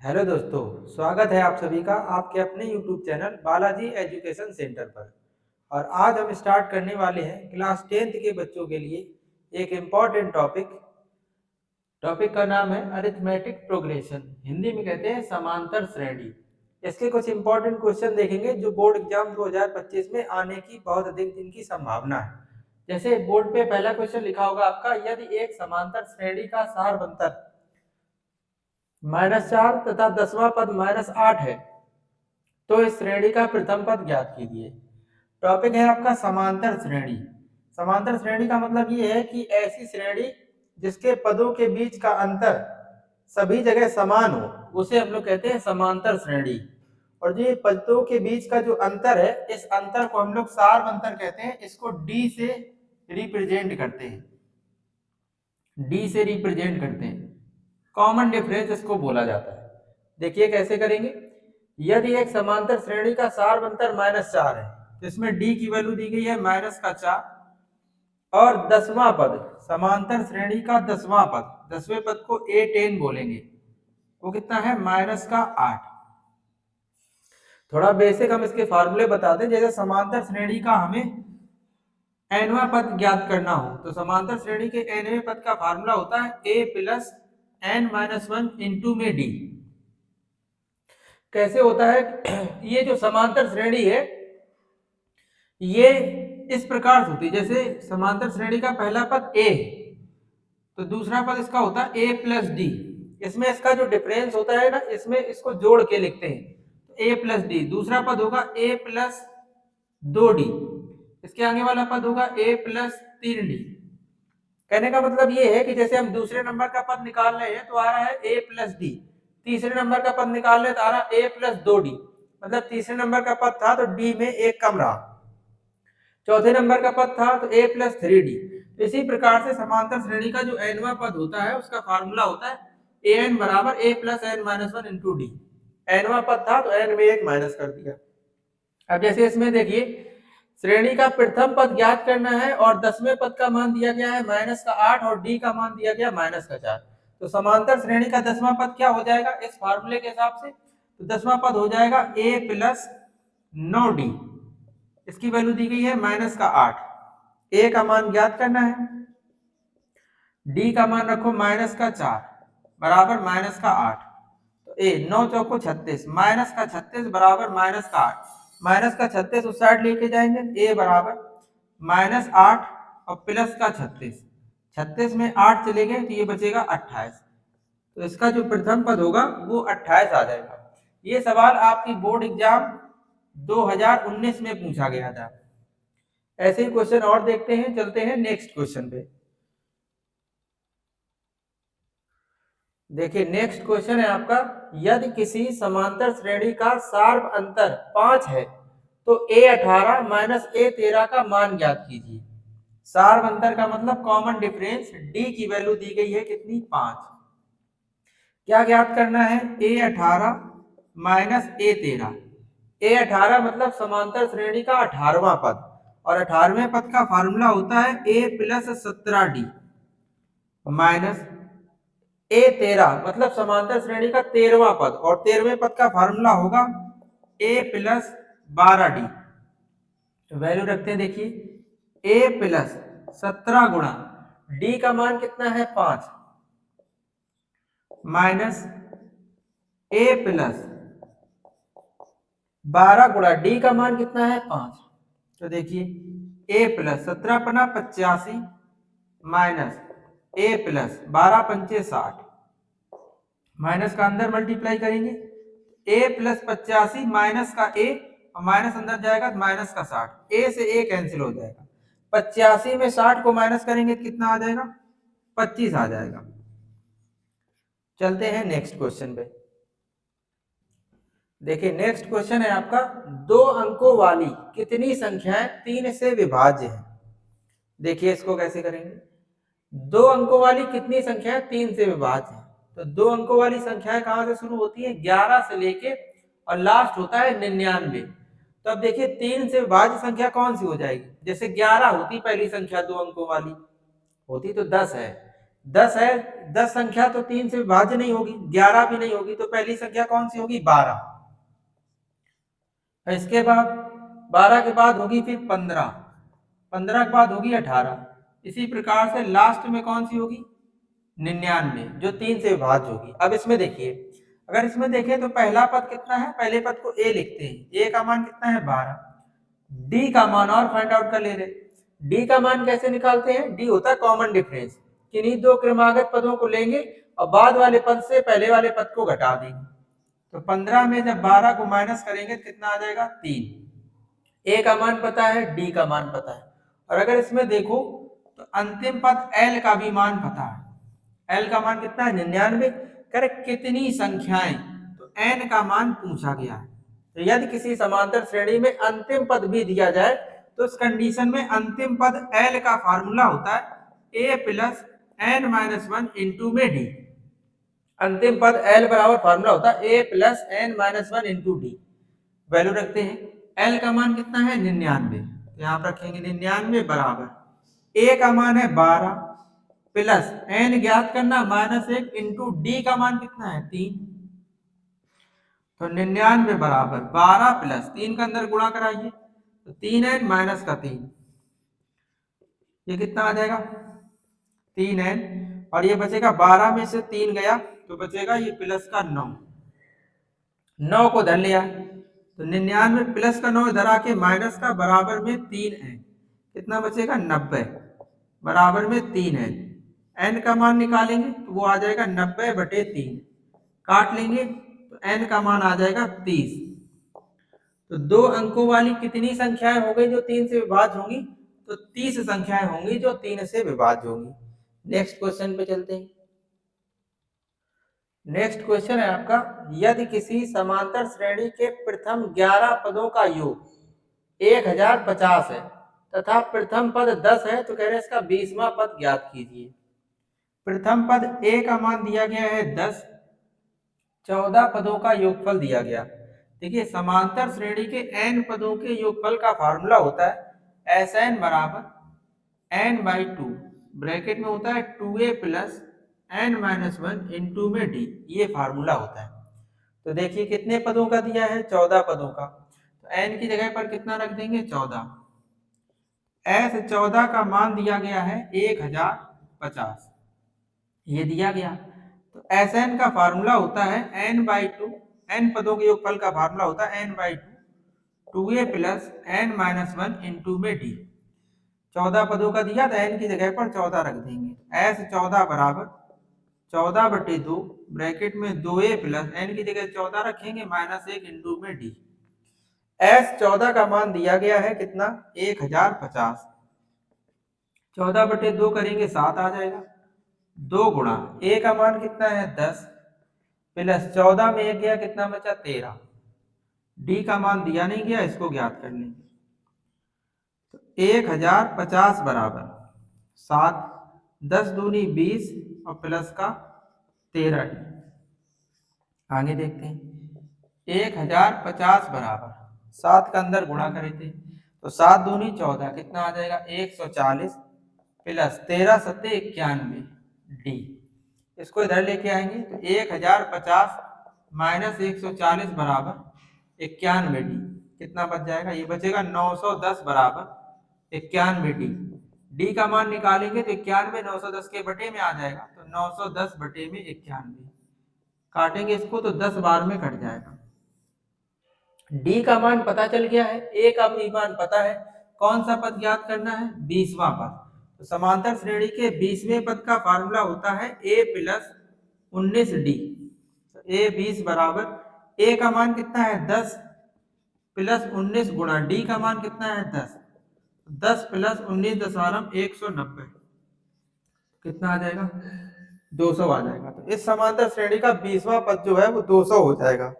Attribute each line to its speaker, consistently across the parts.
Speaker 1: Hello दोस्तों, स्वागत है आप सभी का आपके अपने YouTube channel Balaji education centre पर। और आज हम स्टार्ट करने वाले हैं क्लास 10th के बच्चों के लिए एक इम्पॉर्टेंट टॉपिक का नाम है अरिथमेटिक प्रोग्रेशन, हिंदी में कहते हैं समांतर श्रेणी। इसके कुछ इम्पॉर्टेंट क्वेश्चन देखेंगे जो बोर्ड एग्जाम 2025 में आने की बहुत अधिक दिन की संभावना है। जैसे बोर्ड पे पहला क्वेश्चन लिखा होगा आपका, यदि एक समांतर श्रेणी का सारवंतर -4 तथा 10वां पद -8 है तो इस श्रेणी का प्रथम पद ज्ञात कीजिए। टॉपिक है आपका समांतर श्रेणी। समांतर श्रेणी का मतलब ये है कि ऐसी श्रेणी जिसके पदों के बीच का अंतर सभी जगह समान हो, उसे हम लोग कहते हैं समांतर श्रेणी। और जो ये पदों के बीच का जो अंतर है, इस अंतर को हम लोग सारवंतर कहते हैं। इसको डी से रिप्रेजेंट करते हैं, डी से रिप्रेजेंट करते हैं, कॉमन डिफरेंस इसको बोला जाता है। देखिए कैसे करेंगे। यदि एक समांतर श्रेणी का सारवंतर -4 है तो इसमें डी की वैल्यू दी गई है -4, और 10वां पद, समांतर श्रेणी का 10वां पद, 10वें पद को A10 बोलेंगे, वो कितना है -8। थोड़ा बेसिक हम इसके फार्मूले बता दें। जैसे समांतर श्रेणी का हमें nवां पद ज्ञात करना हो तो समांतर श्रेणी के nवें पद का फार्मूला होता है a प्लस n-1 इंटू में d। कैसे होता है, ये जो समांतर श्रेणी है ये इस प्रकार से होती है। जैसे समांतर श्रेणी का पहला पद a तो दूसरा पद इसका होता है a प्लस डी। इसमें इसका जो डिफरेंस होता है ना, इसमें इसको जोड़ के लिखते हैं, तो a प्लस डी। दूसरा पद होगा a प्लस 2d, इसके आगे वाला पद होगा a प्लस 3d। कहने का मतलब ये है कि जैसे हम दूसरे नंबर का पद निकाल रहे हैं तो आ रहा है a प्लस डी, तीसरे नंबर का पद निकाल रहे हैं तो आ रहा है a प्लस 2d, मतलब तीसरे नंबर का पद था तो d में एक कम रहा, चौथे नंबर का पद था तो a प्लस 3d। इसी प्रकार से समांतर श्रेणी का जो nवां पद होता है उसका फार्मूला होता है an बराबर a प्लस n-1 इंटू डी। nवां पद था तो n में एक माइनस कर दिया। अब जैसे इसमें देखिए, श्रेणी का प्रथम पद ज्ञात करना है और 10वें पद का मान दिया गया है -8 और डी का मान दिया गया -4। तो समांतर श्रेणी का 10वां पद क्या हो जाएगा इस फार्मूले के हिसाब से, तो 10वां पद हो जाएगा a प्लस 9d, इसकी वैल्यू दी गई है -8। a का मान ज्ञात करना है, d का मान रखो -4 बराबर -8। तो a 9 चौको 36, -36 बराबर -8, -36 उस साइड लेके जाएंगे, a बराबर -8 और प्लस का 36, 36 में 8 चले गए तो ये बचेगा 28। तो इसका जो प्रथम पद होगा वो 28 आ जाएगा। ये सवाल आपकी बोर्ड एग्जाम 2019 में पूछा गया था। ऐसे ही क्वेश्चन और देखते हैं, चलते हैं नेक्स्ट क्वेश्चन पे। देखिए नेक्स्ट क्वेश्चन है आपका, यदि किसी समांतर श्रेणी का सार्व अंतर 5 है तो a18 माइनस a13 का मान ज्ञात कीजिए। सार्व अंतर का मतलब कॉमन डिफरेंस, d की वैल्यू दी गई है कितनी 5। क्या ज्ञात करना है, a18 माइनस a13। a18 मतलब समांतर श्रेणी का 18वां पद, और 18वें पद का फार्मूला होता है a plus 17d minus a13 मतलब समांतर श्रेणी का 13वां पद, और 13वें पद का फार्मूला होगा a प्लस 12d। तो वैल्यू रखते हैं, देखिए a प्लस 17 गुणा d का मान कितना है 5 माइनस a प्लस 12 गुणा d का मान कितना है 5। तो देखिए a प्लस 17 पना 85 माइनस a प्लस 12 पंचे 60, माइनस का अंदर मल्टीप्लाई करेंगे, a प्लस 85 माइनस का a और माइनस अंदर जाएगा तो माइनस का 60, a से a कैंसिल हो जाएगा। 85 में 60 को माइनस करेंगे तो कितना आ जाएगा 25 आ जाएगा। चलते हैं नेक्स्ट क्वेश्चन पे। देखिए नेक्स्ट क्वेश्चन है आपका, 2 अंकों वाली कितनी संख्याएं 3 से विभाज्य है। देखिए इसको कैसे करेंगे। 2 अंकों वाली कितनी संख्याएं 3 से विभाज्य है, तो 2 अंकों वाली संख्याएं कहां से शुरू होती है, 11 से लेके और लास्ट होता है 99। तो अब देखिए 3 से विभाज्य संख्या कौन सी हो जाएगी। जैसे 11 होती पहली संख्या 2 अंकों वाली, होती तो 10 है, 10 है, 10 संख्या तो 3 से विभाज्य नहीं होगी, 11 भी नहीं होगी, तो पहली संख्या कौन सी होगी? 12। इसके बाद 12 के बाद होगी फिर 15, 15 के बाद होगी 18, इसी प्रकार से लास्ट में कौन सी होगी? 99, जो 3 से विभाज्य होगी। अब इसमें देखिए, अगर इसमें देखें तो पहला पद कितना है? पहले पद को ए लिखते हैं, ए का मान कितना है? 12। डी का मान और फाइंड आउट कर ले रहे। डी का मान कैसे निकालते हैं? डी होता है कॉमन डिफरेंस, किन्हीं दो क्रमागत पदों को लेंगे और बाद वाले पद से पहले वाले पद को घटा देंगे। तो 15 में जब 12 को माइनस करेंगे तो कितना आ जाएगा? 3। ए का मान पता है, डी का मान पता है, और अगर इसमें देखो तो अंतिम पद एल का भी मान पता है। एल का मान कितना है? 99। करेक्ट, कितनी संख्याएं? तो एन का मान पूछा गया है। तो यदि किसी समांतर श्रेणी में अंतिम पद भी दिया जाए तो उस कंडीशन में अंतिम पद एल का फार्मूला होता है a plus n minus 1 into में डी। अंतिम पद एल बराबर फार्मूला होता है a plus n minus 1 into d. Value रखते हैं, एल का मान कितना है? 99। यहाँ पर रखेंगे 99 बराबर ए का मान है 12 प्लस एन ज्ञात करना -1 इंटू डी का मान कितना है? 3। तो 99 बराबर 12 प्लस 3 का अंदर गुणा कराइए तो 3n माइनस का 3, ये कितना आ जाएगा? 3n, और ये बचेगा 12 में से 3 गया तो बचेगा ये प्लस का 9, 9 को धर लिया तो 99 प्लस का 9 इधर आके माइनस का बराबर में 3n, कितना बचेगा? 90 बराबर में 3n। n का मान निकालेंगे तो वो आ जाएगा 90/3, काट लेंगे तो n का मान आ जाएगा 30। तो 2 अंकों वाली कितनी संख्याएं हो गई जो 3 से विभाज्य होंगी? तो 30 संख्याएं होंगी जो 3 से विभाज्य होंगी। नेक्स्ट क्वेश्चन पे चलते हैं। नेक्स्ट क्वेश्चन है आपका, यदि किसी समांतर श्रेणी के प्रथम 11 पदों का योग 1050 है तथा प्रथम पद 10 है तो कह रहे हैं इसका 20वां पद ज्ञात कीजिए। प्रथम पद ए का मान दिया गया है 10, 14 पदों का योगफल दिया गया। देखिए समांतर श्रेणी के n पदों के योगफल का फार्मूला होता है Sn बराबर n/2, ब्रैकेट में होता है 2a plus n minus 1 into में d, ये फार्मूला होता है। तो देखिए कितने पदों का दिया है? 14 पदों का, तो n की जगह पर कितना रख देंगे? 14। S 14 का मान दिया गया है 1050, ये दिया गया। तो Sn का फार्मूला होता है n/2, n पदों के योगफल का फार्मूला होता है n/2 2a plus n minus 1 into में d। 14 पदों का दिया तो n की जगह पर 14 रख देंगे। S 14 बराबर 14/2, ब्रैकेट में 2a प्लस n की जगह 14 रखेंगे -1 इंटू में d। S 14 का मान दिया गया है कितना? 1050। 14/2 करेंगे 7 आ जाएगा, 2 गुणा a का मान कितना है? 10 प्लस 14 में 1 गया, कितना बचा? 13। d का मान दिया नहीं गया, इसको ज्ञात कर लेंगे। तो 1050 बराबर 7, 10 दूनी 20 और प्लस का 13d। आगे देखते हैं, 1050 बराबर 7 का अंदर गुणा करे थे तो 7 दूनी 14, कितना आ जाएगा? 140 प्लस 13 सत्ते 91 डी। इसको इधर लेके आएंगे तो 1050 माइनस 140 बराबर 91 डी, कितना बच जाएगा? ये बचेगा 910 बराबर 91 डी। डी का मान निकालेंगे तो 91 910 के बटे में आ जाएगा, तो 910 बटे में 91, काटेंगे इसको तो 10 बार में कट जाएगा। डी का मान पता चल गया है, ए का भी मान पता है, कौन सा पद ज्ञात करना है? 20वां पद। तो समांतर श्रेणी के 20वें पद का फार्मूला होता है a प्लस 19d। तो a 20 बराबर a का मान कितना है? 10 प्लस 19 गुणा d का मान कितना है? 10, 10 प्लस 19 दशमलव 190, कितना आ जाएगा? 200 आ जाएगा। तो इस समांतर श्रेणी का 20वां पद जो है वो 200 हो जाएगा।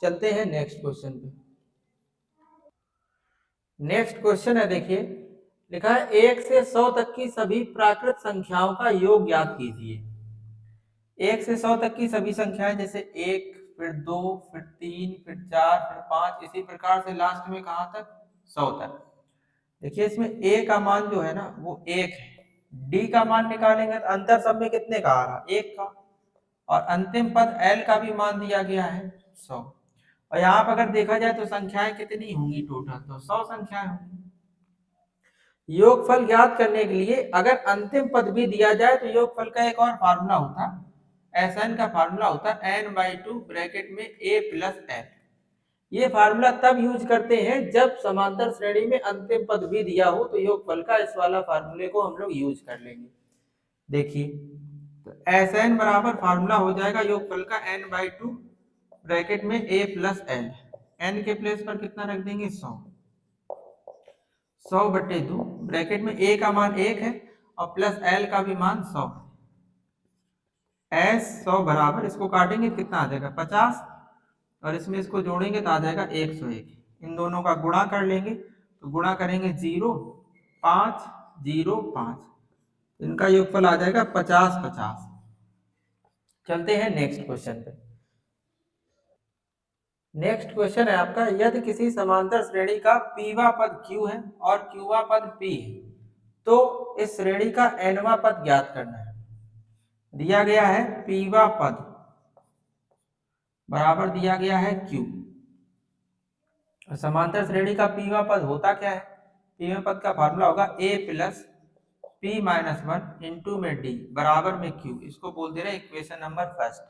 Speaker 1: चलते हैं नेक्स्ट क्वेश्चन पे। नेक्स्ट क्वेश्चन है, देखिए लिखा है 1 से 100 तक की सभी प्राकृत संख्याओं का योग ज्ञात कीजिए। 1 से 100 तक की सभी संख्याएं, जैसे 1 फिर 2 फिर 3 फिर 4 फिर 5, इसी प्रकार से लास्ट में कहां तक? 100 तक। देखिए इसमें a का मान जो है ना वो 1 है, डी का मान निकालेंगे तो अंतर सब में कितने का आ रहा, 1 का, और अंतिम पद एल का भी मान दिया गया है 100। और यहाँ पर अगर देखा जाए तो संख्याएं कितनी होंगी टोटल, तो 100 संख्याएं होंगी। योगफल ज्ञात करने के लिए अगर अंतिम पद भी दिया जाए तो योगफल का एक और फार्मूला होता, Sn का फार्मूला होता n/2 ब्रैकेट में a प्लस n। ये फार्मूला तब यूज करते हैं जब समांतर श्रेणी में अंतिम पद भी दिया हो, तो योगफल का इस वाला फार्मूले को हम लोग यूज कर लेंगे। देखिए तो Sn बराबर फार्मूला हो जाएगा योगफल का n/2 ब्रैकेट में a प्लस n। n के प्लेस पर कितना रख देंगे 100, 100/2 ब्रैकेट में a का मान 1 है और प्लस l का भी मान 100। s 100 बराबर, इसको काटेंगे कितना आ जाएगा 50, और इसमें इसको जोड़ेंगे तो आ जाएगा 101। इन दोनों का गुणा कर लेंगे तो गुणा करेंगे 0 5 0 5, इनका योगफल आ जाएगा 50 50। चलते हैं नेक्स्ट क्वेश्चन पे। नेक्स्ट क्वेश्चन है आपका, यदि किसी समांतर श्रेणी का पीवा पद q है और क्यूवा पद p है तो इस श्रेणी का nवा पद ज्ञात करना है। दिया गया है पीवा पद बराबर दिया गया है q, और समांतर श्रेणी का पीवा पद होता क्या है, पीवा पद का फार्मूला होगा a plus p minus 1 into में d बराबर में q, इसको बोल दे रहे हैं इक्वेशन नंबर फर्स्ट।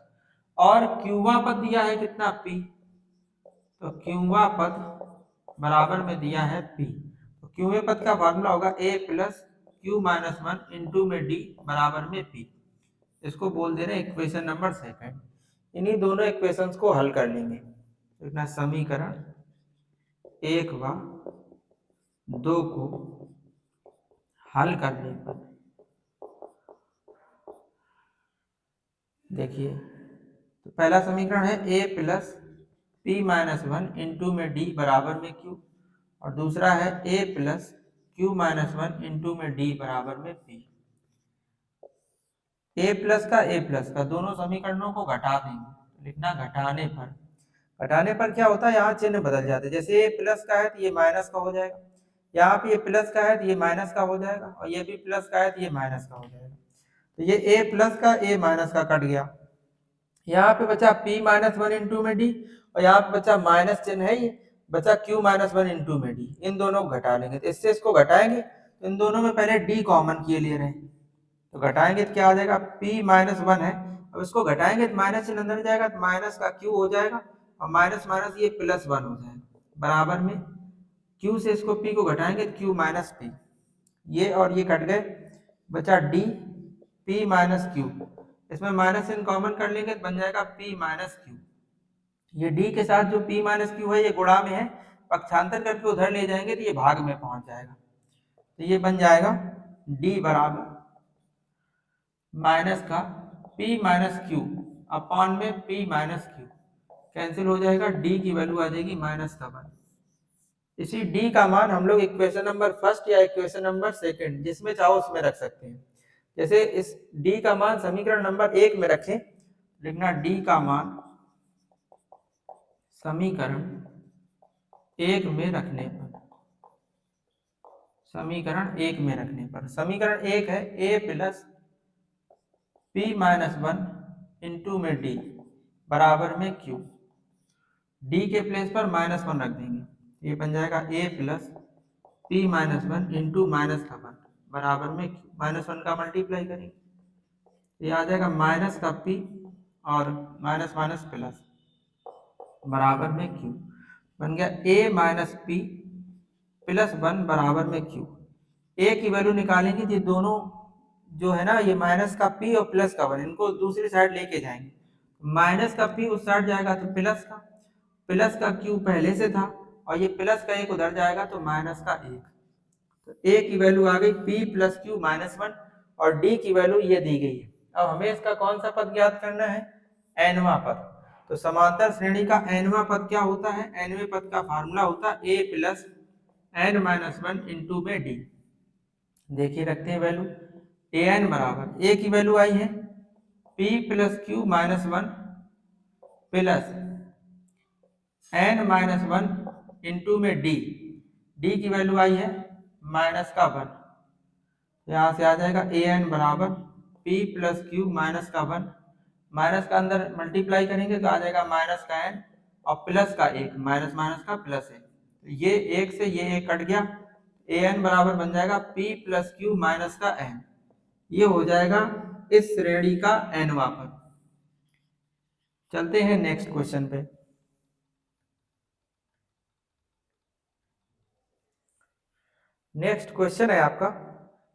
Speaker 1: और क्यूवा पद दिया है कितना p, तो क्यूवा पद बराबर में दिया है p, तो क्यूवे पद का फार्मूला होगा a plus q minus 1 into में d बराबर में p, इसको बोल दे रहे हैं इक्वेशन नंबर सेकंड। इन्हीं दोनों इक्वेशंस को हल कर लेंगे। इतना समीकरण 1 व 2 को हल करने पर देखिए तो पहला समीकरण है a plus p minus 1 into में d बराबर में q, और दूसरा है a plus q minus 1 into में d बराबर में p। a प्लस का दोनों समीकरणों को घटा देंगे, लिखना घटाने पर क्या होता है, यहाँ चिन्ह बदल जाते हैं। जैसे a प्लस का है तो ये माइनस का हो जाएगा, यहाँ पे ये प्लस का है तो ये माइनस का हो जाएगा, और ये भी प्लस का है तो ये माइनस का हो जाएगा। तो ये a प्लस का a माइनस का कट गया, यहाँ पे बचा p माइनस 1 इंटू में d, और यहाँ पे बचा माइनस चिन्ह है, ये बचा q माइनस 1 इंटू में d। इन दोनों को घटा लेंगे, तो इससे इसको घटाएंगे तो इन दोनों में पहले d कॉमन किए ले रहे हैं, तो घटाएंगे तो क्या आ जाएगा p माइनस 1 है, अब इसको घटाएंगे तो माइनस चिन्ह अंदर जाएगा तो माइनस का q हो जाएगा, और माइनस माइनस ये प्लस 1 हो जाएगा बराबर में q से इसको p को घटाएंगे तो q माइनस p, ये और ये कट गए, बचा d p माइनस q, इसमें माइनस चिन्ह कॉमन कर लेंगे तो बन जाएगा p माइनस q। ये d के साथ जो p माइनस q है ये गुणा में है, पक्षांतर करके उधर ले जाएंगे तो ये भाग में पहुंच जाएगा, तो ये बन जाएगा d बराबर माइनस का p माइनस q अपॉन में p माइनस q, कैंसिल हो जाएगा, d की वैल्यू आ जाएगी -1। इसी d का मान हम लोग इक्वेशन नंबर फर्स्ट या इक्वेशन नंबर सेकंड जिसमें चाहो उसमें रख सकते हैं। जैसे इस d का मान समीकरण नंबर 1 में रखें, लिखना d का मान समीकरण 1 में रखने पर, समीकरण 1 में रखने पर, समीकरण 1 है a plus p minus 1 into में d बराबर में q, d के प्लेस पर -1 रख देंगे, ये बन जाएगा a plus p minus 1 into -1 बराबर में q, -1 का मल्टीप्लाई करेंगे ये आ जाएगा माइनस का p और माइनस माइनस प्लस बराबर में q, बन गया a माइनस p प्लस 1 बराबर में q। a की वैल्यू निकालेंगे तो दोनों जो है ना, ये माइनस का p और प्लस का 1 इनको दूसरी साइड लेके जाएंगे, माइनस का p उस साइड जाएगा तो प्लस का q पहले से था, और ये प्लस का 1 उधर जाएगा तो माइनस का 1, तो a की वैल्यू आ गई p प्लस q माइनस 1, और d की वैल्यू ये दी गई है। अब हमें इसका कौन सा पद ज्ञात करना है, nवां पद। तो समांतर श्रेणी का nवां पद क्या होता है, nवें पद का फार्मूला होता है a plus n minus 1 into में d। देखिए रखते हैं वैल्यू, an बराबर a की वैल्यू आई है p plus q minus 1 plus n minus 1 into में d, d की वैल्यू आई है -1, यहाँ से आ जाएगा ए एन बराबर पी प्लस क्यू माइनस का 1, माइनस का अंदर मल्टीप्लाई करेंगे तो आ जाएगा माइनस का एन और प्लस का 1, माइनस माइनस का प्लस है, ये एक से ये एक कट गया, ए एन बराबर बन जाएगा पी प्लस क्यू माइनस का एन। ये हो जाएगा इस श्रेणी का nवां पद। चलते हैं नेक्स्ट क्वेश्चन पे। नेक्स्ट क्वेश्चन है आपका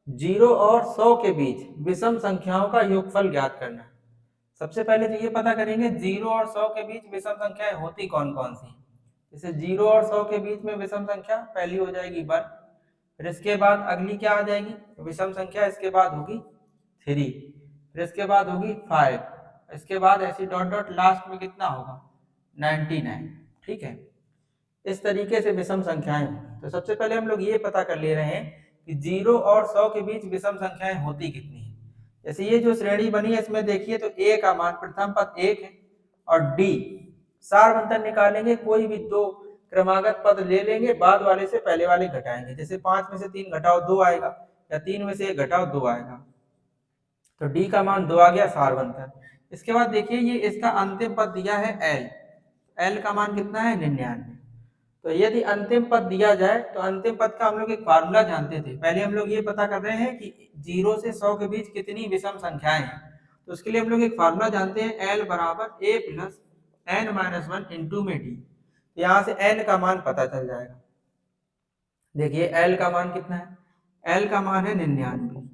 Speaker 1: 0 और 100 के बीच विषम संख्याओं का योगफल ज्ञात करना है। सबसे पहले तो ये पता करेंगे 0 और 100 के बीच विषम संख्याएं होती कौन कौन सी। जैसे 0 और 100 के बीच में विषम संख्या पहली हो जाएगी 1, फिर इसके बाद अगली क्या आ जाएगी विषम संख्या, इसके बाद होगी 3, फिर इसके बाद होगी 5, इसके बाद ऐसी डॉट डॉट लास्ट में कितना होगा 99। ठीक है, इस तरीके से विषम संख्याएं हो। तो सबसे पहले हम लोग ये पता कर ले रहे हैं कि 0 और 100 के बीच विषम संख्याएं होती कितनी है। जैसे ये जो श्रेणी बनी है इसमें देखिए तो a का मान प्रथम पद 1 है और d सारवंतर निकालेंगे, कोई भी दो क्रमागत पद ले लेंगे, बाद वाले से पहले वाले घटाएंगे। जैसे 5 में से 3 घटाओ 2 आएगा, या 3 में से 1 घटाओ 2 आएगा, तो d का मान 2 आ गया सारवंतर। इसके बाद देखिए ये इसका अंतिम पद दिया है l का मान कितना है 99। तो यदि अंतिम पद दिया जाए तो अंतिम पद का हम लोग एक फार्मूला जानते थे। पहले हम लोग ये पता कर रहे हैं कि 0 से 100 के बीच कितनी विषम संख्याएं हैं, तो उसके लिए हम लोग एक फार्मूला जानते हैं l बराबर a plus n minus 1 into में d। यहाँ से n का मान पता चल जाएगा। देखिए l का मान कितना है, l का मान है 99,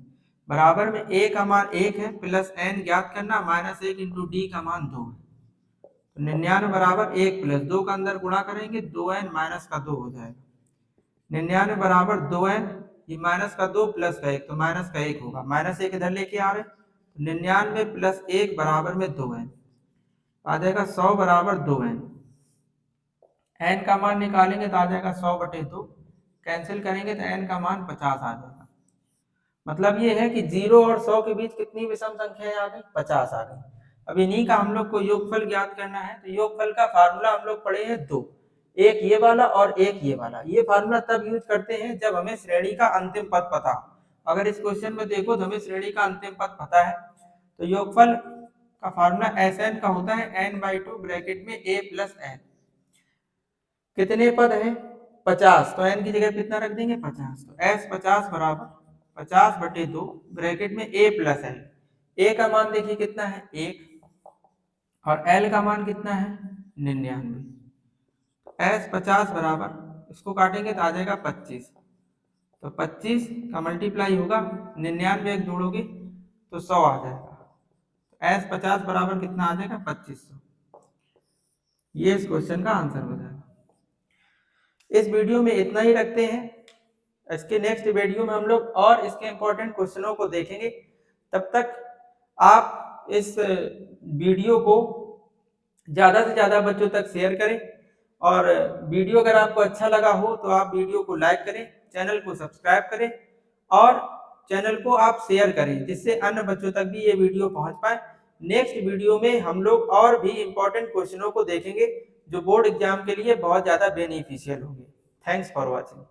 Speaker 1: बराबर में a का मान 1 है प्लस n ज्ञात करना माइनस 1 इंटू d का मान 2 है। 99 बराबर 1 प्लस 2 का अंदर गुणा करेंगे 2n माइनस का 2 हो जाएगा। 99 बराबर 2n, ये माइनस का 2 प्लस का 1 तो माइनस का 1 होगा, माइनस 1 इधर लेके आ रहे तो 99 प्लस 1 बराबर में 2n आ जाएगा 100 बराबर 2n। n का मान निकालेंगे तो आ जाएगा 100/2, कैंसिल करेंगे तो n का मान 50 आ जाएगा। मतलब ये है कि 0 और 100 के बीच कितनी विषम संख्याएं आ गई 50 आ गई। अब इन्हीं का हम लोग को योगफल ज्ञात करना है। तो योगफल का फार्मूला हम लोग पढ़े हैं 2, एक ये वाला और एक ये वाला। ये फार्मूला तब यूज करते हैं जब हमें श्रेणी का अंतिम पद पता हो। अगर इस क्वेश्चन में देखो तो हमें श्रेणी का अंतिम पद पता है, तो योगफल का फार्मूला Sn का होता है n/2 ब्रैकेट में a प्लस n। कितने पद है 50, तो n की जगह कितना रख देंगे 50, तो s 50 बराबर 50/2 ब्रैकेट में a प्लस n। a का मान देखिए कितना है 1 और l का मान कितना है 99। s 50 बराबर इसको काटेंगे तो आ जाएगा 25, तो 25 का मल्टीप्लाई होगा 99 एक जोड़ोगे तो 100 आ जाएगा। s 50 बराबर कितना आ जाएगा 2500। ये इस क्वेश्चन का आंसर हो जाएगा। इस वीडियो में इतना ही रखते हैं। इसके नेक्स्ट वीडियो में हम लोग और इसके इंपॉर्टेंट क्वेश्चनों को देखेंगे। तब तक आप इस वीडियो को ज़्यादा से ज़्यादा बच्चों तक शेयर करें, और वीडियो अगर आपको अच्छा लगा हो तो आप वीडियो को लाइक करें, चैनल को सब्सक्राइब करें और चैनल को आप शेयर करें, जिससे अन्य बच्चों तक भी ये वीडियो पहुंच पाए। नेक्स्ट वीडियो में हम लोग और भी इंपॉर्टेंट क्वेश्चनों को देखेंगे जो बोर्ड एग्जाम के लिए बहुत ज़्यादा बेनिफिशियल होंगे। Thanks for watching.